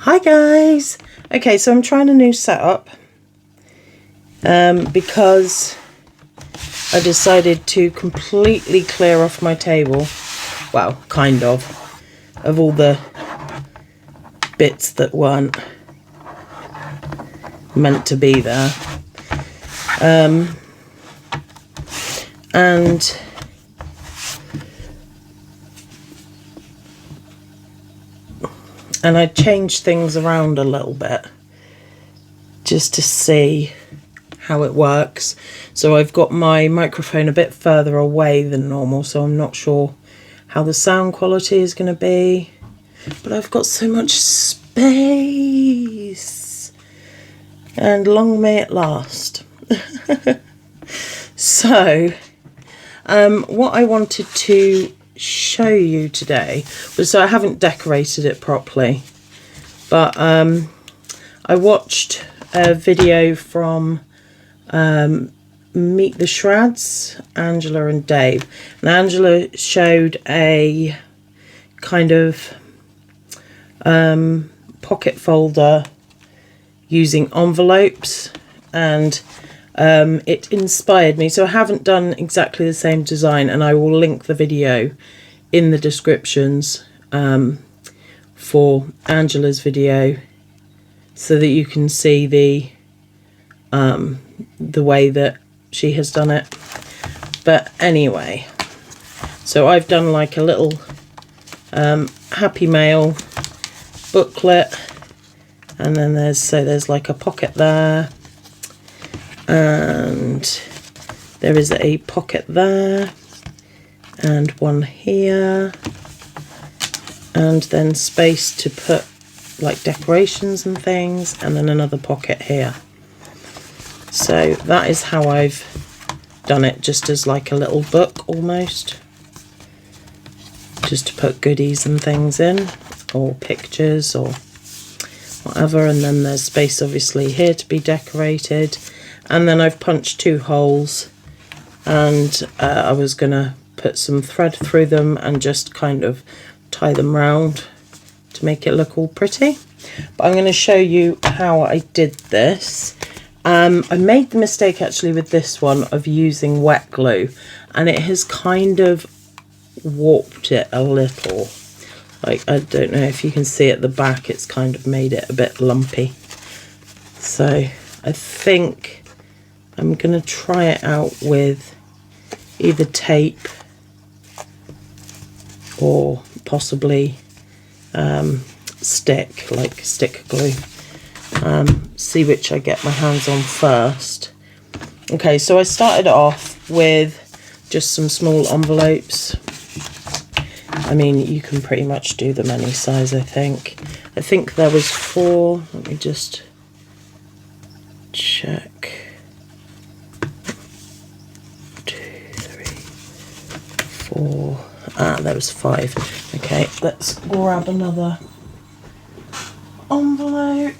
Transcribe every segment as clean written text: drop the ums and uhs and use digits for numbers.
Hi guys! Okay, so I'm trying a new setup because I decided to completely clear off my table, well, kind of all the bits that weren't meant to be there. And I changed things around a little bit just to see how it works. So I've got my microphone a bit further away than normal, so I'm not sure how the sound quality is going to be. But I've got so much space, and long may it last. So what I wanted to show you today was, so I haven't decorated it properly, but I watched a video from Meet the Shreds, Angela and Dave, and Angela showed a kind of pocket folder using envelopes, and it inspired me. So I haven't done exactly the same design, and I will link the video in the descriptions for Angela's video so that you can see the way that she has done it. But anyway, so I've done like a little Happy Mail booklet, and then there's like a pocket there, and there is a pocket there, and one here, and then space to put like decorations and things, and then another pocket here. So that is how I've done it, just as like a little book almost, just to put goodies and things in, or pictures or whatever. And then there's space obviously here to be decorated, and then I've punched 2 holes, and I was gonna put some thread through them and just kind of tie them round to make it look all pretty. But I'm going to show you how I did this. I made the mistake actually with this one of using wet glue, and it has kind of warped it a little. Like, I don't know if you can see at the back, it's kind of made it a bit lumpy. So I think I'm going to try it out with either tape or possibly stick glue. See which I get my hands on first. Okay, so I started off with just some small envelopes. I mean, you can pretty much do them any size, I think. I think there was 4. Let me just check. 2, 3, 4. Ah, there was 5. Okay, let's grab another envelope.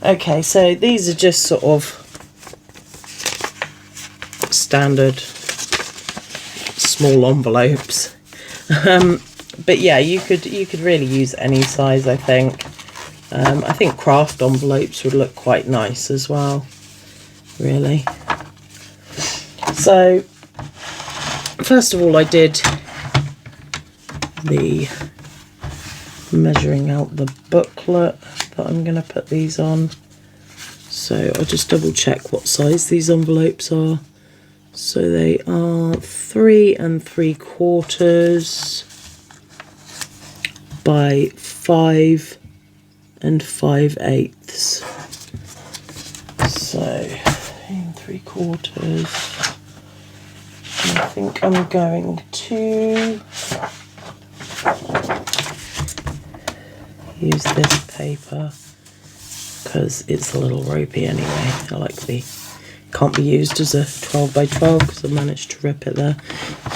Okay, so these are just sort of standard small envelopes. But yeah, you could really use any size, I think. I think craft envelopes would look quite nice as well, really. So first of all, I did the measuring out the booklet that I'm going to put these on. So I'll just double check what size these envelopes are. So they are 3 3/4 by 5 5/8. So 3 3/4. I think I'm going to use this paper because it's a little ropey anyway. I like can't be used as a 12 by 12 because I managed to rip it there.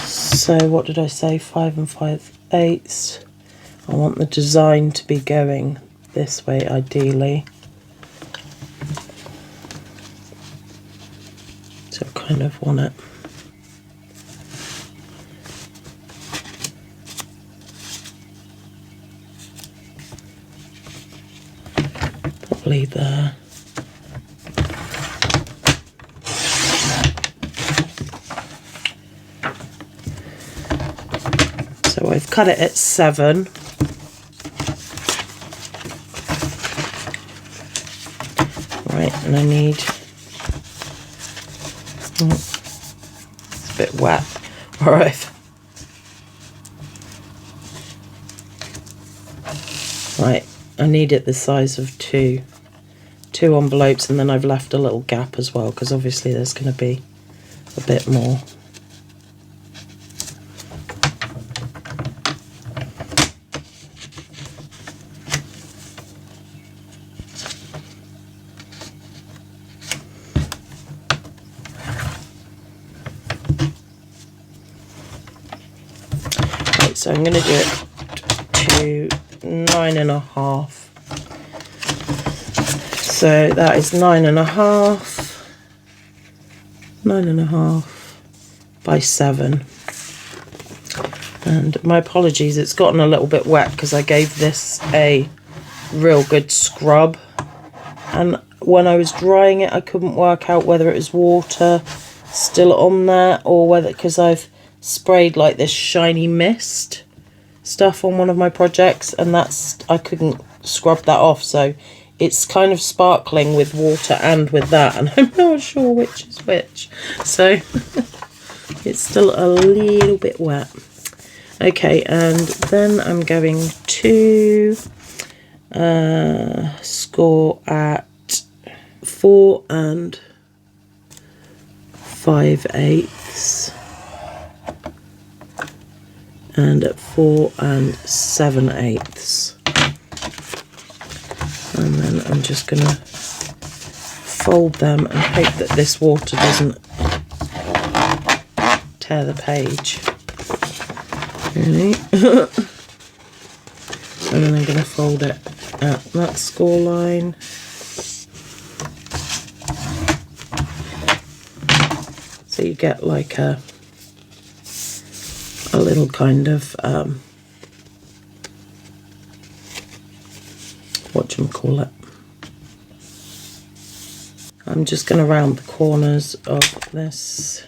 So what did I say? 5 5/8. I want the design to be going this way ideally. So I kind of want it. roughly there. So I've cut it at 7. Right, and I need, it's a bit wet. All right. Right, I need it the size of two envelopes, and then I've left a little gap as well because obviously there's going to be a bit more. Right, so I'm going to do it to 9.5. So that is 9.5 by 7. And my apologies, it's gotten a little bit wet because I gave this a real good scrub, and when I was drying it I couldn't work out whether it was water still on there or whether, because I've sprayed like this shiny mist stuff on one of my projects, and that's, I couldn't scrub that off, so it's kind of sparkling with water and with that, and I'm not sure which is which, so it's still a little bit wet. Okay, and then I'm going to score at 4 5/8 and at 4 7/8. And then I'm just going to fold them and hope that this water doesn't tear the page. Really? And then I'm going to fold it at that score line. So you get like a little kind of whatchamacallit. I'm just going to round the corners of this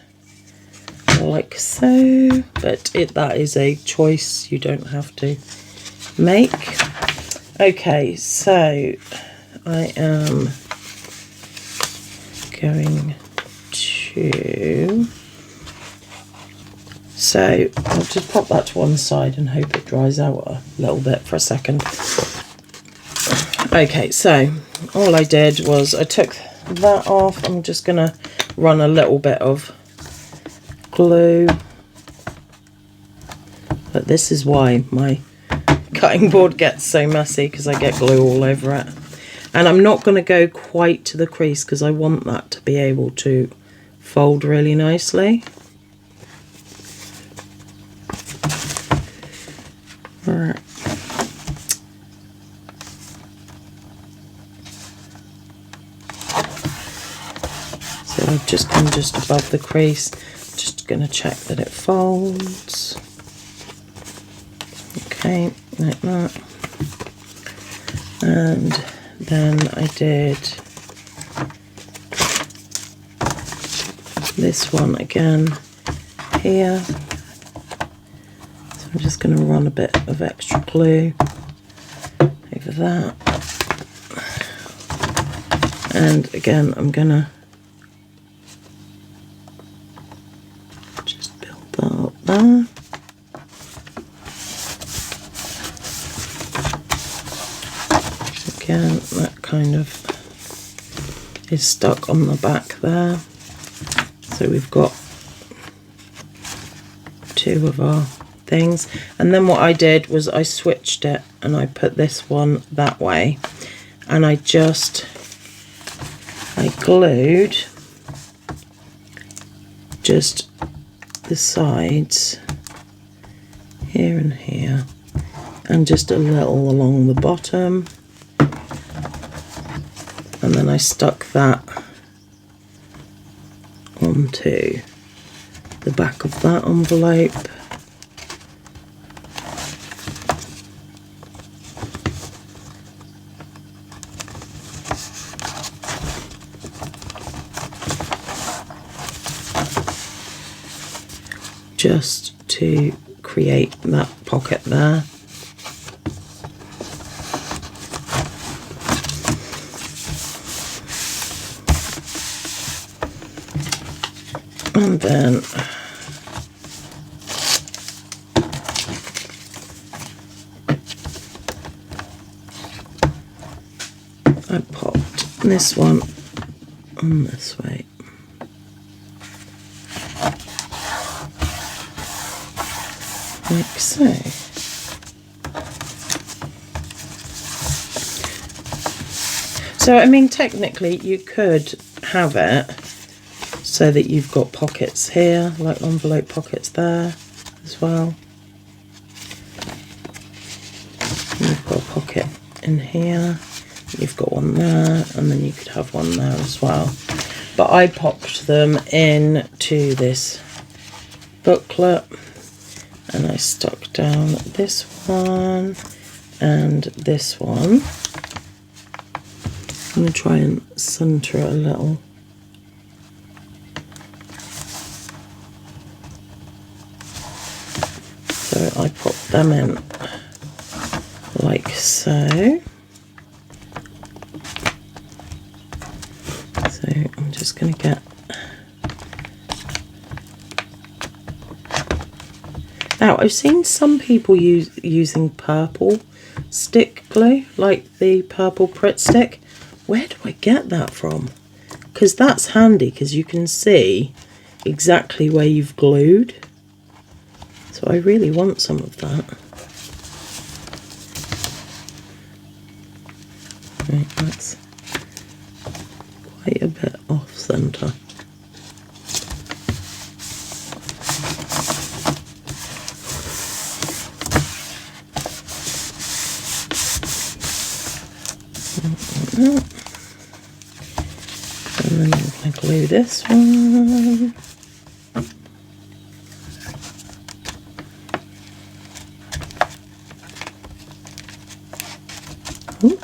like so, but that is a choice you don't have to make. Okay, so I am going to, so I'll just pop that to one side and hope it dries out a little bit for a second. Okay, so all I did was I took that off. I'm just going to run a little bit of glue, but this is why my cutting board gets so messy, because I get glue all over it. And I'm not going to go quite to the crease because I want that to be able to fold really nicely. Right. So I've just gone just above the crease, just going to check that it folds. Okay, like that. And then I did this one again here. So I'm just going to run a bit of extra glue over that. And again, I'm going to just build that up there. Again, that kind of is stuck on the back there. So we've got two of our things. And then what I did was I switched it and I put this one that way. And I glued just the sides here and here, and just a little along the bottom. And then I stuck that onto the back of that envelope. just to create that pocket there. And then I popped this one on this way. Like so. So, I mean, technically you could have it so that you've got pockets here, like envelope pockets there as well. And you've got a pocket in here, you've got one there, and then you could have one there as well. But I popped them into this booklet, and I stuck down this one and this one. I'm going to try and centre it a little. So I popped them in like so. So I'm just going to get... Now, I've seen some people using purple stick glue, like the purple Pritt stick. Where do I get that from? Because that's handy, because you can see exactly where you've glued. So I really want some of that. Right, that's quite a bit off centre. And then I'm going to glue this one. Ooh.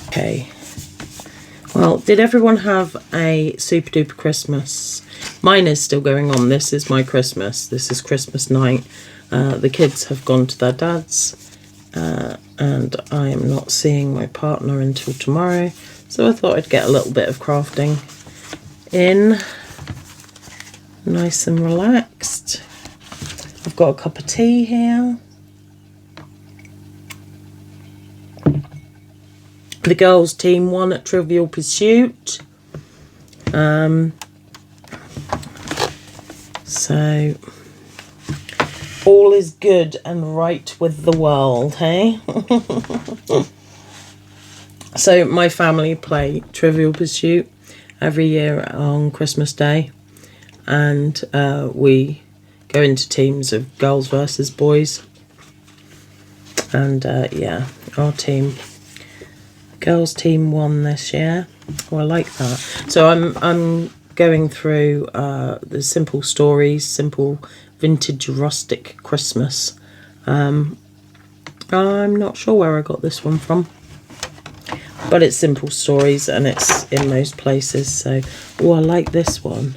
Okay, well, did everyone have a super duper Christmas? Mine is still going on. This is my Christmas. This is Christmas night. The kids have gone to their dad's, and I am not seeing my partner until tomorrow. So I thought I'd get a little bit of crafting in, nice and relaxed. I've got a cup of tea here. The girls' team won at Trivial Pursuit. So all is good and right with the world, hey? So my family play Trivial Pursuit every year on Christmas Day, and we go into teams of girls versus boys. And yeah, our team, girls team, won this year. Oh, I like that. So I'm going through the simple stories, simple vintage rustic Christmas. I'm not sure where I got this one from, but it's simple stories and it's in most places. So, oh, I like this one.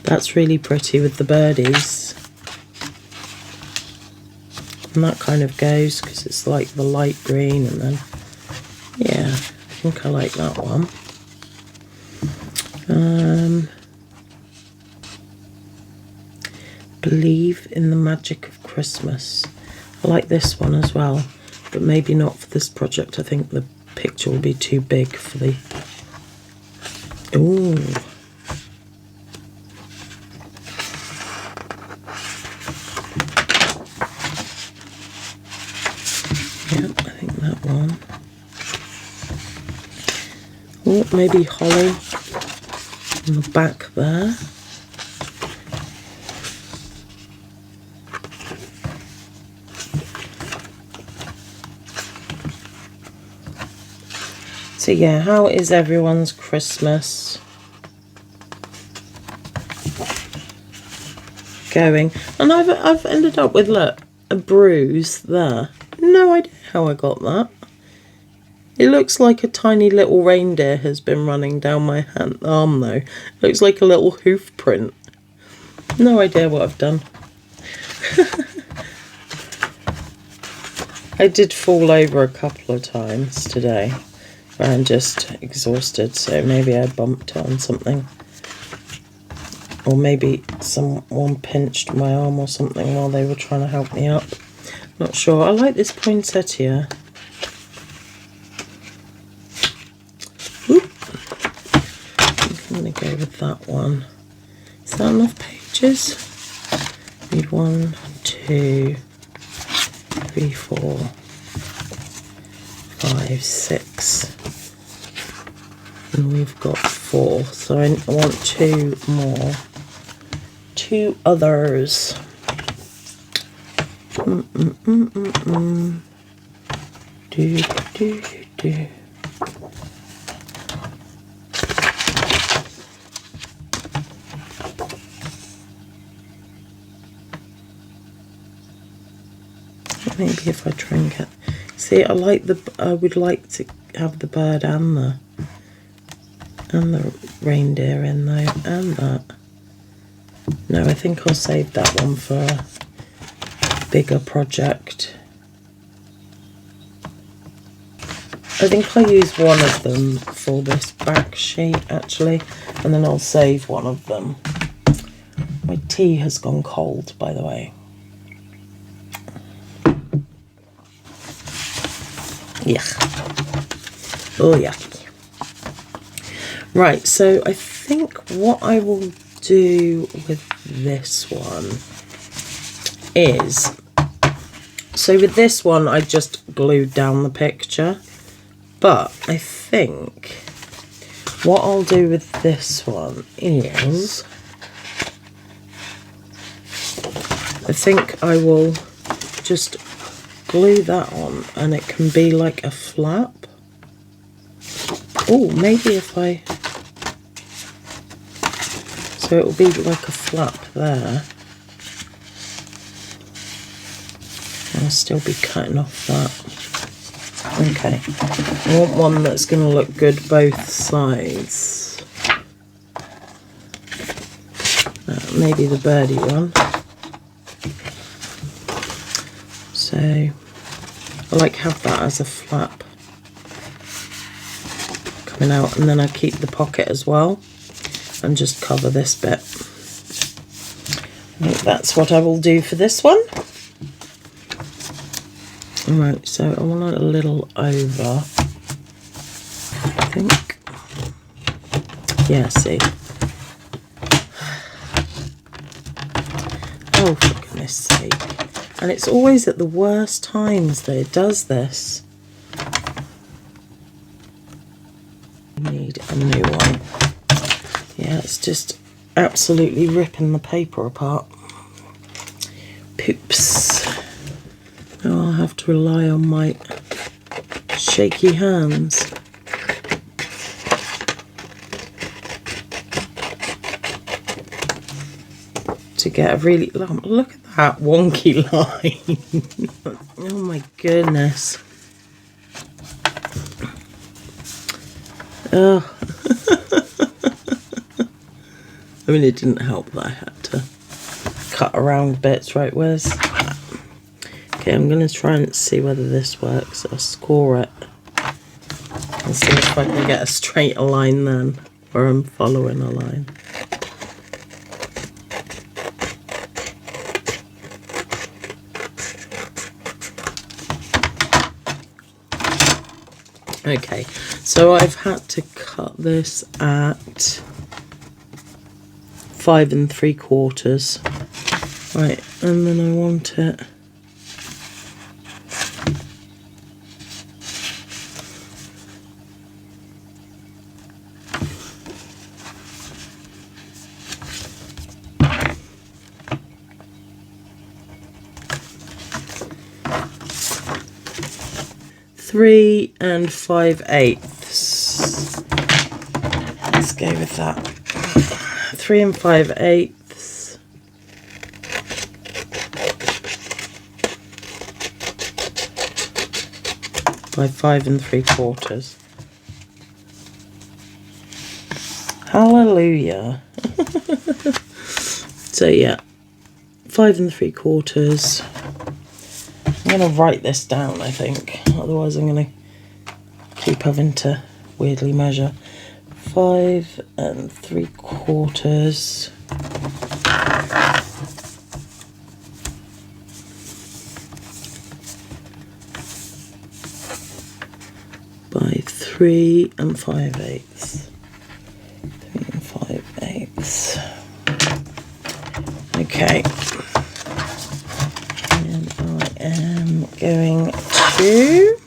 That's really pretty with the birdies. And that kind of goes because it's like the light green, and then, yeah, I think I like that one. Believe in the magic of Christmas. I like this one as well, but maybe not for this project. I think the picture will be too big for the... Ooh. Yeah, I think that one. Oh, maybe holly on the back there. So yeah, how is everyone's Christmas? going. And I've ended up with, look, a bruise there. No idea how I got that. It looks like a tiny little reindeer has been running down my arm though. It looks like a little hoof print. No idea what I've done. I did fall over a couple of times today. I'm just exhausted, so maybe I bumped on something. Or maybe someone pinched my arm or something while they were trying to help me up. Not sure. I like this poinsettia. Oop. I'm going to go with that one. Is that enough pages? Need 1, 2, 3, 4, 5, 6. And we've got 4. So I want 2 more. 2 others. Do. Maybe if I try and get, see, I would like to have the bird and the reindeer in though, and that. No, I think I'll save that one for a bigger project. I think I use one of them for this back sheet actually, and then I'll save one of them. My tea has gone cold, by the way. Yuck. Oh, yucky. Right, so I think what I will do with this one is, so with this one I just glued down the picture, but I think what I'll do with this one is, I think I will just glue that on and it can be like a flap. Oh, maybe if I, so it will be like a flap there. I'll still be cutting off that. Okay, I want one that's going to look good both sides. Maybe the birdie one. So I like have that as a flap coming out, and then I keep the pocket as well and just cover this bit. I think that's what I will do for this one. Alright, so I want it a little over, I think. Yeah, see. Oh, for goodness sake. And it's always at the worst times that it does this. Need a new one. Yeah, it's just absolutely ripping the paper apart. Poops. Now I'll have to rely on my shaky hands. To get a really, look at that wonky line. Oh my goodness. Oh. I mean, it didn't help that I had to cut around bits. Right, where's that? Okay, I'm going to try and see whether this works. I'll score it and see if I can get a straighter line then, where I'm following a line. Okay, so I've had to cut this at 5 3/4. Right, and then I want it three and 5/8. Let's go with that. 3 5/8. by 5 3/4. Hallelujah. So yeah, 5 3/4. I'm going to write this down, I think, otherwise I'm going to keep having to weirdly measure. 5 3/4 by 3 5/8. 3 5/8. Okay. And I am going to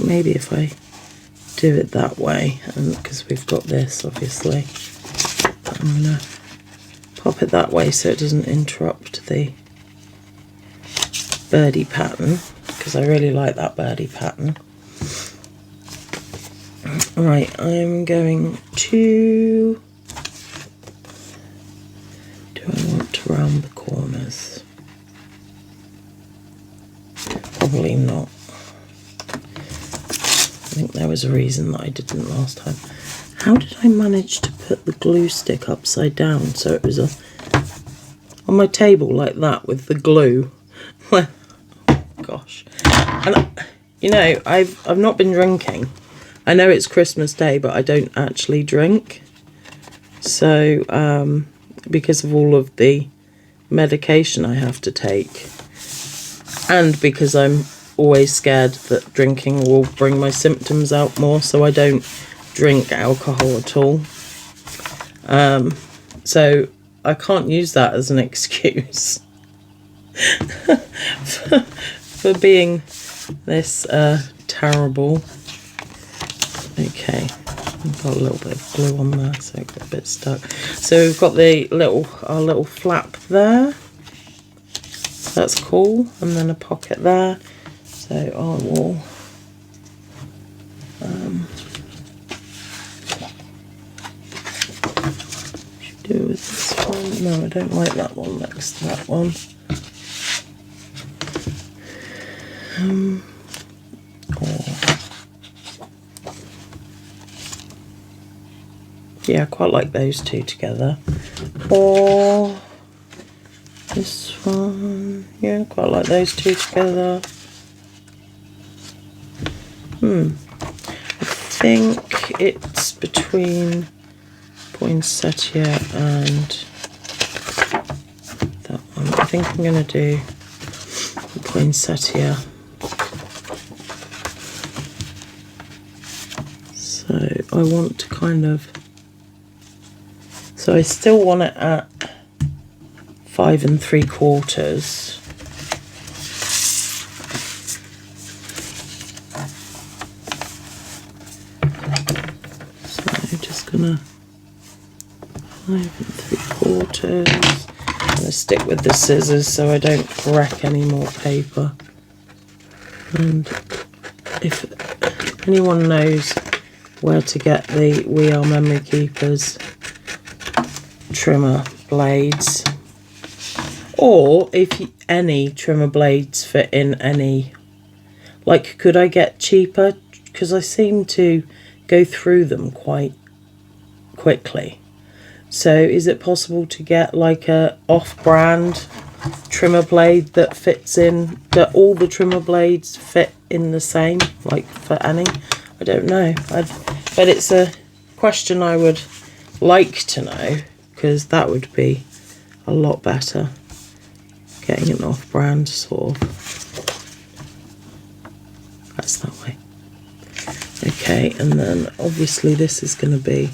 maybe if I do it that way, and because we've got this obviously, I'm going to pop it that way so it doesn't interrupt the birdie pattern, because I really like that birdie pattern. Right, I'm going to, do I want to round the corners? Probably not. I think there was a reason that I didn't last time. How did I manage to put the glue stick upside down so it was on my table like that with the glue? Well, gosh. And you know, I've not been drinking. I know it's Christmas Day, but I don't actually drink. So because of all of the medication I have to take, and because I'm always scared that drinking will bring my symptoms out more, so I don't drink alcohol at all. So I can't use that as an excuse for being this terrible. Okay, I've got a little bit of glue on there, so it got a bit stuck. So we've got our little flap there. That's cool, and then a pocket there. So I will do with this one. No, I don't like that one next to that one. Yeah, I quite like those two together. Or this one. Yeah, quite like those two together. I think it's between poinsettia and that one. I think I'm going to do the poinsettia. So I want to kind of, so I still want it at 5 3/4. So I'm just gonna 5 3/4. I'm gonna stick with the scissors so I don't wreck any more paper. And if anyone knows where to get the We Are Memory Keepers trimmer blades, or if any trimmer blades fit in any, like, could I get cheaper, because I seem to go through them quite quickly. So is it possible to get like a off-brand trimmer blade that fits in, that all the trimmer blades fit in the same, like for any? I don't know, but it's a question I would like to know, because that would be a lot better, getting an off-brand sort of. That's that way. Okay, and then obviously this is going to be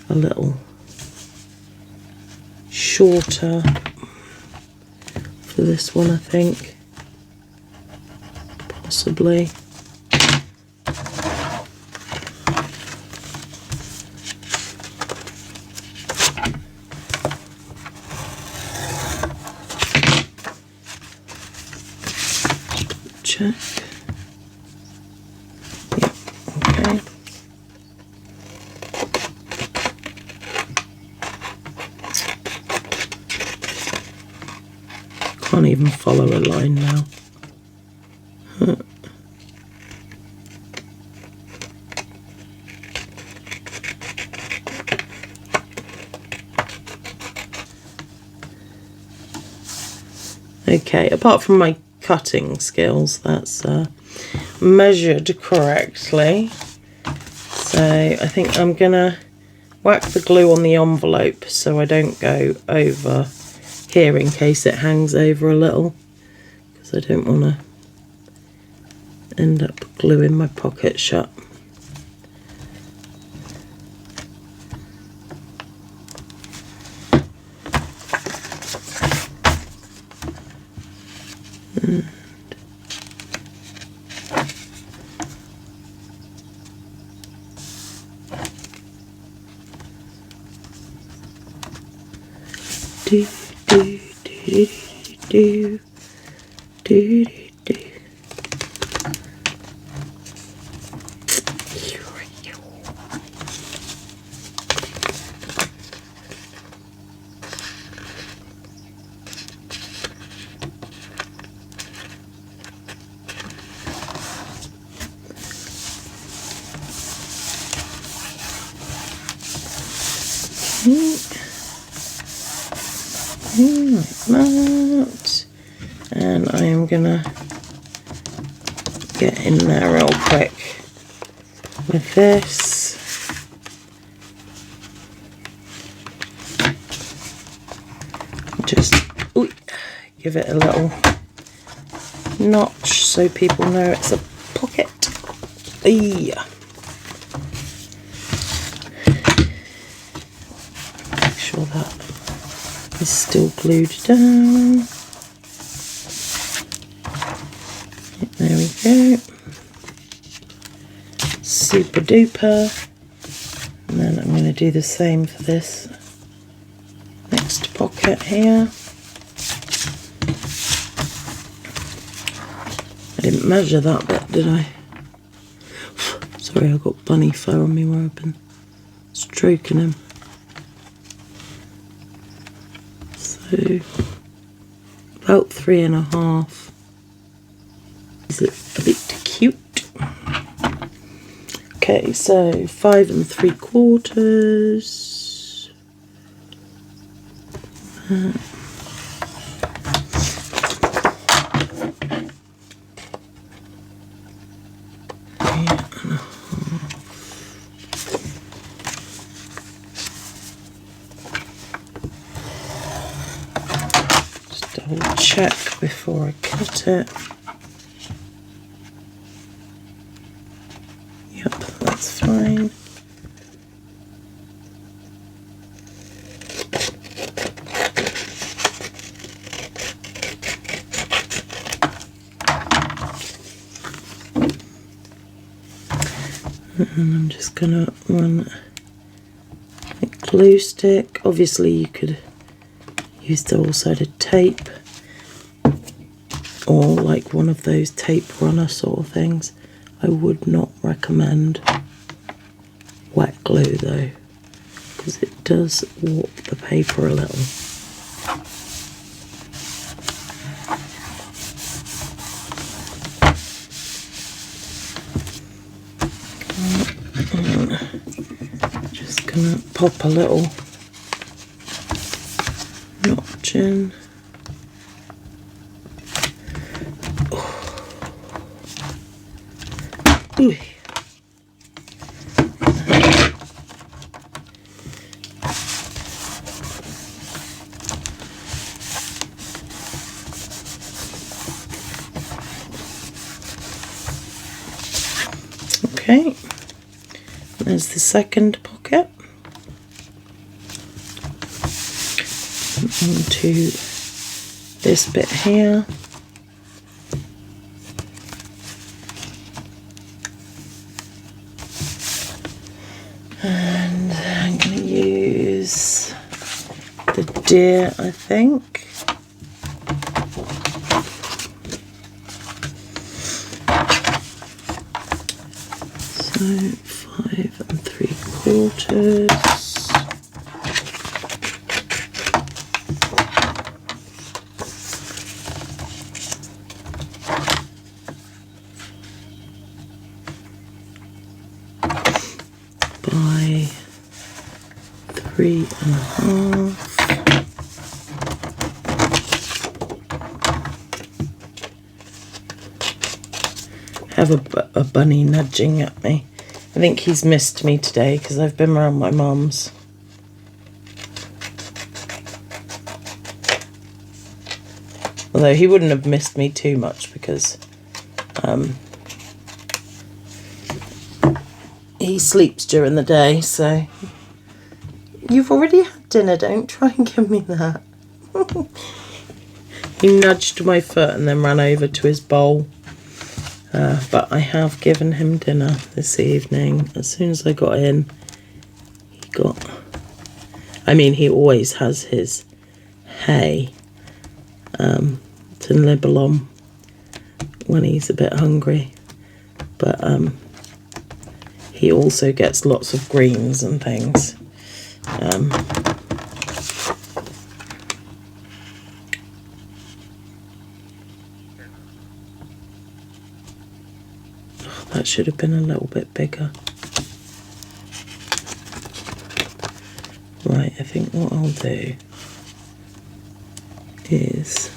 a little shorter for this one, I think, possibly. Check. Yeah, okay. can't even follow a line now. Okay, apart from my cutting skills, that's measured correctly. So I think I'm gonna whack the glue on the envelope so I don't go over here in case it hangs over a little, because I don't want to end up gluing my pocket shut. Do, do, do, do, do, do, do. Like that, and I am gonna get in there real quick with this. Just give it a little notch so people know it's a pocket. Yeah. Make sure that is still glued down. There we go. Super duper. And then I'm going to do the same for this next pocket here. I didn't measure that bit, did I? Sorry, I got bunny fur on me where I've been stroking him. So, about 3.5. Is it a bit cute? Okay, so 5 3/4. Double check before I cut it. Yep, that's fine. And I'm just gonna run a glue stick. Obviously you could use double-sided tape or like one of those tape runner sort of things. I would not recommend wet glue though, because it does warp the paper a little. Just gonna pop a little notch in. Ooh. Okay, there's the second pocket. Onto this bit here. And I'm going to use the deer, I think. So 5 3/4. 3.5. Have a bunny nudging at me. I think he's missed me today because I've been around my mum's. Although he wouldn't have missed me too much because he sleeps during the day, so... You've already had dinner, don't try and give me that. He nudged my foot and then ran over to his bowl. But I have given him dinner this evening. As soon as I got in, he got... I mean, he always has his hay to nibble on when he's a bit hungry. But he also gets lots of greens and things. That should have been a little bit bigger. Right, I think what I'll do is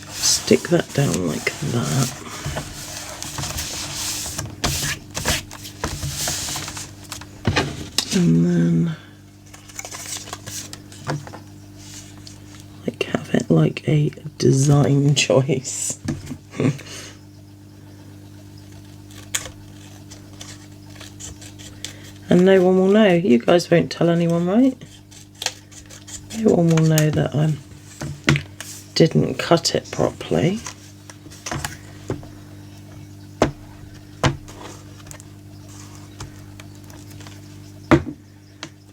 stick that down like that. And then like have it like a design choice. And no one will know. You guys won't tell anyone, right? No one will know that I didn't cut it properly.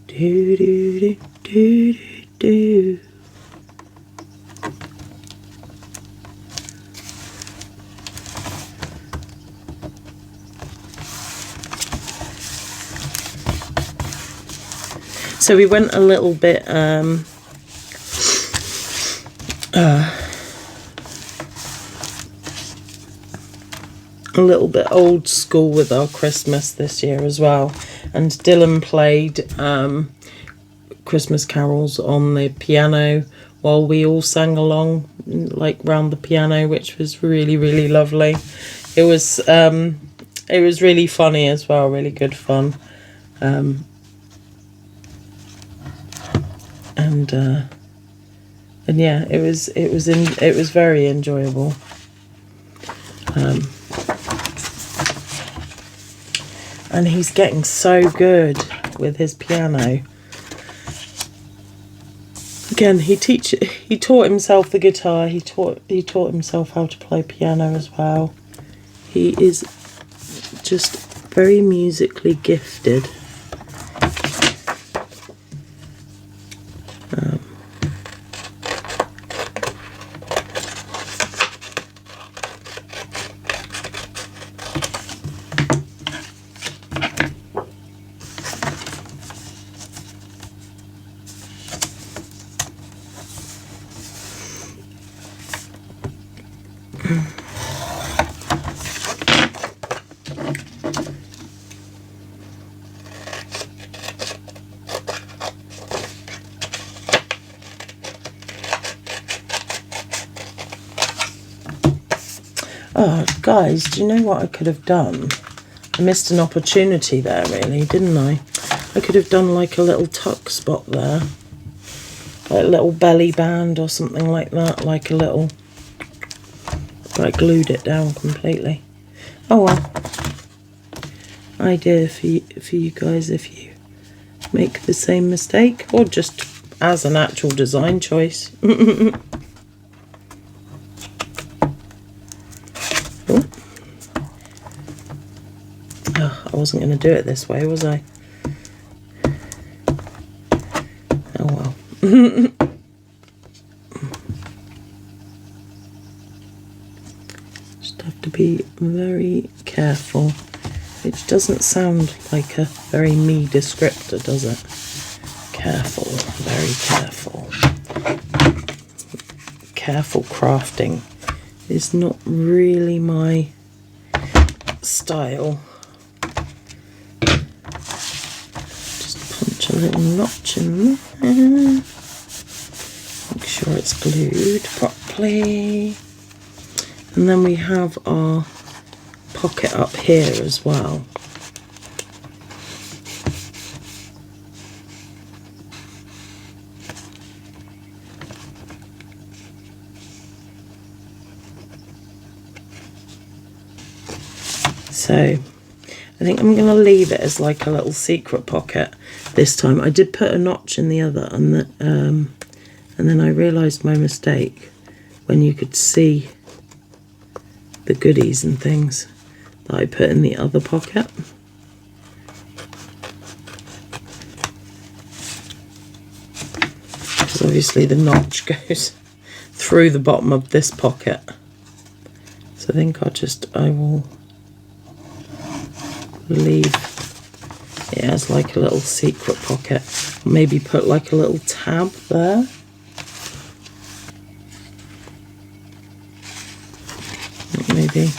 Do do do do do do. So we went a little bit a little bit old school with our Christmas this year as well, and Dylan played Christmas carols on the piano while we all sang along, like round the piano, which was really, really lovely. It was really funny as well, really good fun. And yeah, it was very enjoyable. And he's getting so good with his piano. Again, he taught himself the guitar. He taught himself how to play piano as well. He is just very musically gifted. Oh, guys, do you know what I could have done? I missed an opportunity there, really, didn't I? I could have done like a little tuck spot there. Like a little belly band or something like that. Like a little... I glued it down completely. Oh well. Idea for you guys if you make the same mistake. Or just as an actual design choice. I wasn't going to do it this way, was I? Oh well. Just have to be very careful. Which doesn't sound like a very me descriptor, does it? Careful, very careful. Careful crafting is not really my style. punch a little notch in there. Make sure it's glued properly. And then we have our pocket up here as well. So I think I'm going to leave it as like a little secret pocket this time. I did put a notch in the other, and then I realised my mistake when you could see the goodies and things that I put in the other pocket. Because obviously the notch goes through the bottom of this pocket. So I think I will leave it as like a little secret pocket. Maybe put like a little tab there. Maybe.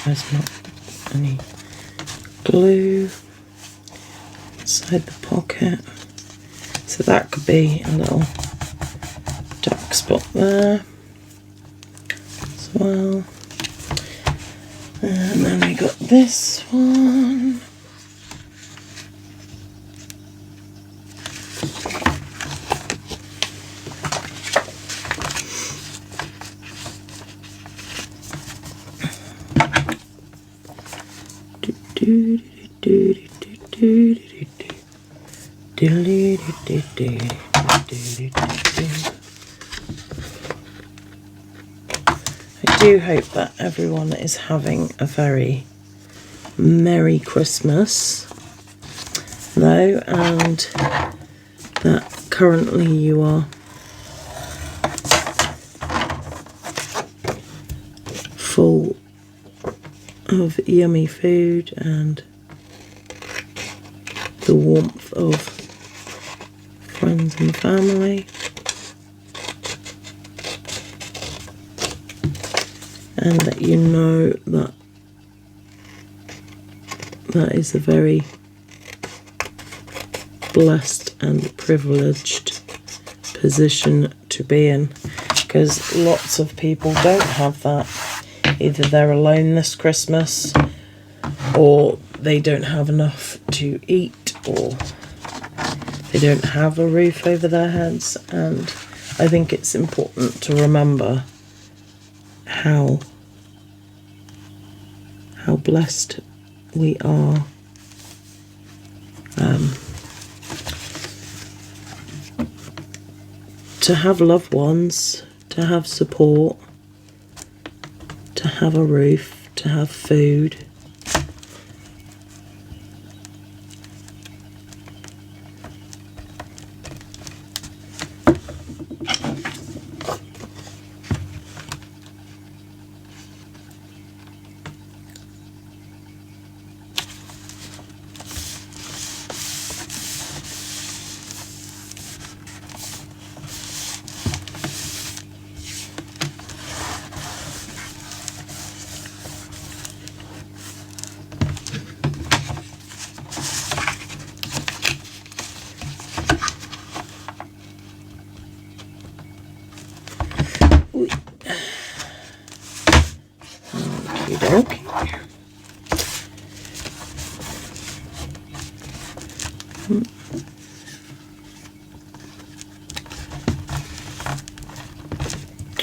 There's not any glue inside the pocket, so that could be a little dark spot there as well. And then we got this one. I do hope that everyone is having a very Merry Christmas though, and that currently you are full of yummy food and the warmth of friends and family, and that you know that that is a very blessed and privileged position to be in, because lots of people don't have that. Either they're alone this Christmas, or they don't have enough to eat, or they don't have a roof over their heads. And I think it's important to remember how blessed we are to have loved ones, to have support, to have a roof, to have food. Okie dokie.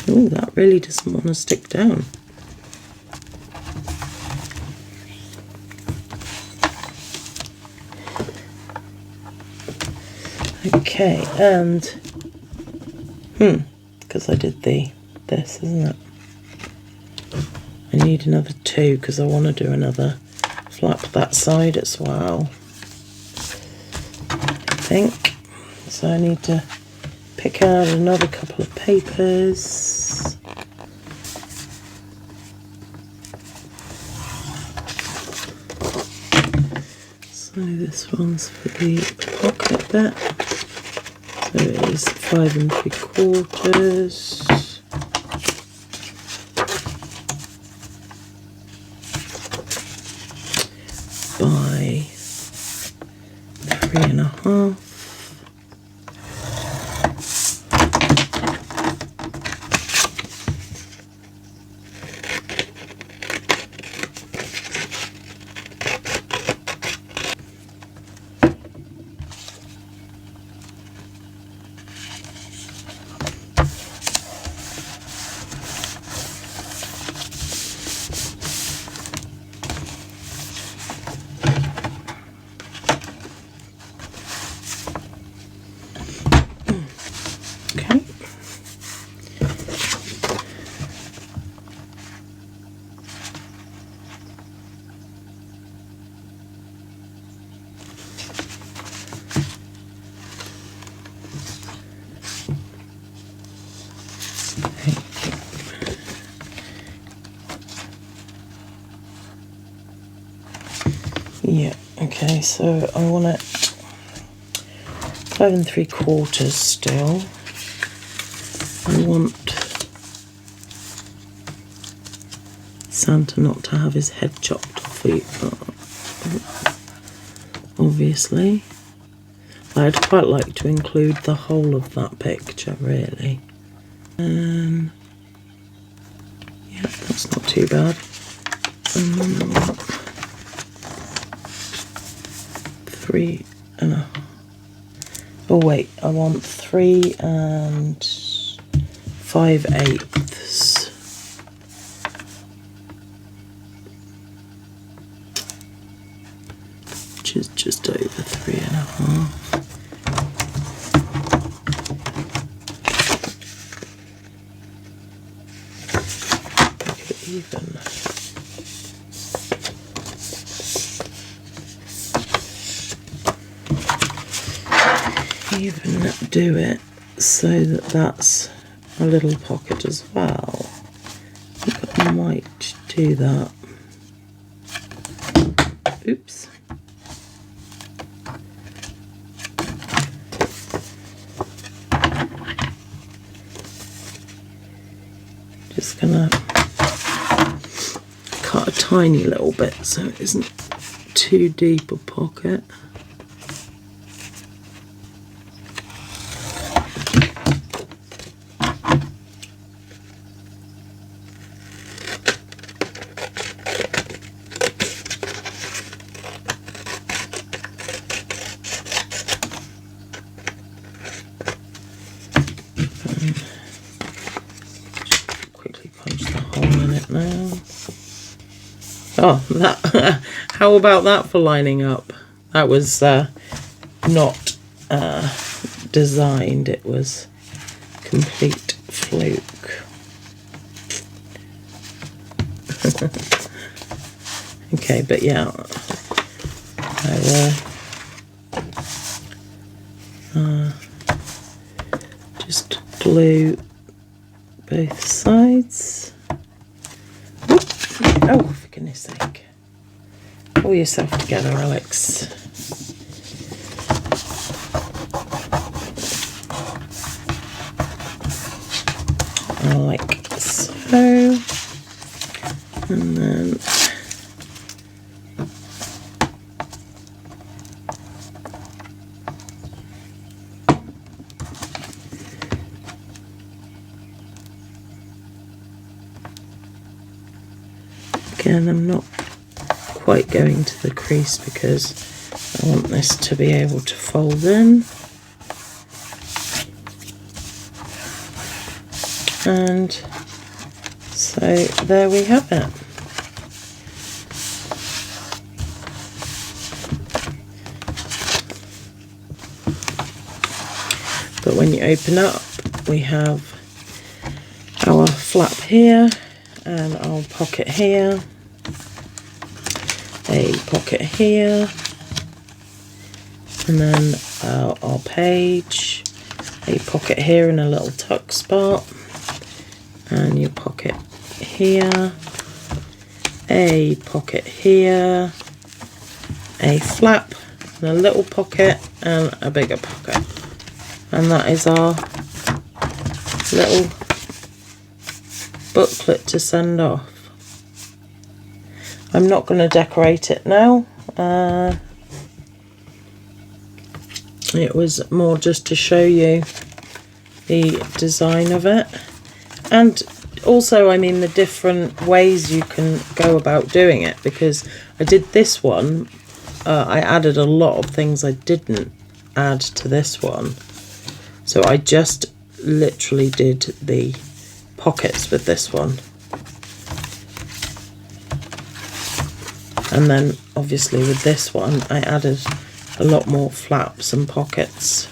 Oh, that really doesn't want to stick down. Okay, and because I did this, isn't it? I need another 2 because I want to do another flap that side as well, I think. So I need to pick out another couple of papers. So this one's for the pocket bit. So it is 5 3/4 by 3 1/2. Yeah, okay, so I want it 5 3/4 still. I want Santa not to have his head chopped off, obviously. I'd quite like to include the whole of that picture, really. Yeah, that's not too bad. 3 1/2. Oh wait, I want 3 5/8, which is just over 3 1/2. Make it even. Even do it so that that's a little pocket as well. I think I might do that. Oops. Just gonna cut a tiny little bit so it isn't too deep a pocket. Oh, that! How about that for lining up? That was not designed, it was complete fluke. Okay, but yeah, I will just glue both sides. Oh, for goodness sake. Pull yourself together, Alex. Like so. And then Again, I'm not quite going to the crease because I want this to be able to fold in. And so there we have it. But when you open up, we have our flap here and our pocket here, a pocket here, and then our page, a pocket here and a little tuck spot, and your pocket here, a pocket here, a flap, and a little pocket and a bigger pocket. And that is our little booklet to send off. I'm not going to decorate it now. It was more just to show you the design of it. And also, I mean, the different ways you can go about doing it, because I did this one, I added a lot of things I didn't add to this one. So I just literally did the pockets with this one. And then obviously with this one, I added a lot more flaps and pockets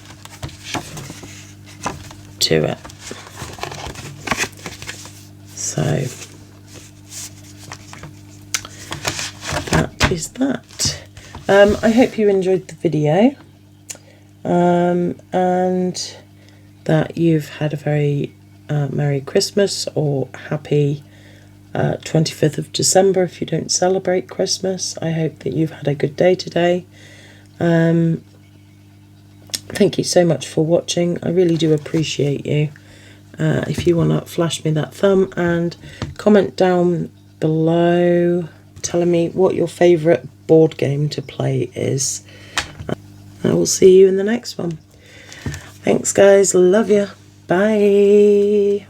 to it. So that is that. I hope you enjoyed the video. And that you've had a very Merry Christmas or Happy 25th of December if you don't celebrate Christmas. I hope that you've had a good day today. Thank you so much for watching. I really do appreciate you. If you want to flash me that thumb and comment down below telling me what your favourite board game to play is. I will see you in the next one. Thanks guys, love you. Bye.